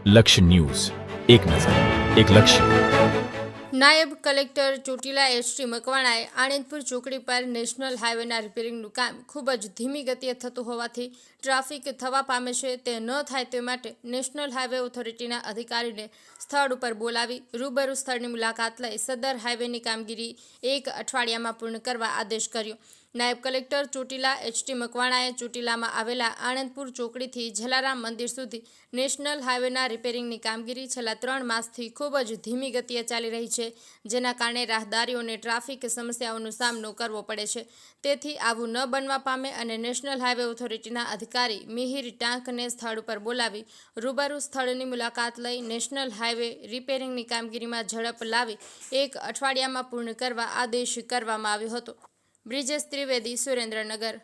લક્ષ્ય ન્યૂઝ, એક નજર, એક લક્ષ્ય. નાયબ કલેક્ટર ચોટીલા એસ.ટી. મકવાણાએ આણંદપુર ચોકડી પર નેશનલ હાઈવેના રિપેરિંગનું કામ ખૂબ જ ધીમી ગતિએ થતું હોવાથી ટ્રાફિક થવા પામે છે. તે ન થાય તે માટે નેશનલ હાઈવે ઓથોરિટીના અધિકારીને સ્થળ ઉપર બોલાવી રૂબરૂ સ્થળની મુલાકાત લઈ સદર હાઈવેની કામગીરી 1 અઠવાડિયામાં પૂર્ણ કરવા આદેશ કર્યો. નાયબ કલેક્ટર ચોટીલા એચ.ટી. મકવાણાએ ચોટીલામાં આવેલા આણંદપુર ચોકડીથી જલારામ મંદિર સુધી નેશનલ હાઈવેના રિપેરિંગની કામગીરી છેલ્લા 3 માસથી ખૂબ જ ધીમી ગતિએ ચાલી રહી છે, જેના કારણે રાહદારીઓને ટ્રાફિક સમસ્યાઓનો સામનો કરવો પડે છે. તેથી આવું ન બનવા પામે અને નેશનલ હાઈવે ઓથોરિટીના અધિકારી મિહિર ટાંકને સ્થળ ઉપર બોલાવી રૂબરૂ સ્થળની મુલાકાત લઈ નેશનલ હાઈવે રિપેરિંગની કામગીરીમાં ઝડપ લાવી 1 અઠવાડિયામાં પૂર્ણ કરવા આદેશ કરવામાં આવ્યો હતો. બ્રિજેશ ત્રિવેદી, સુરેન્દ્રનગર.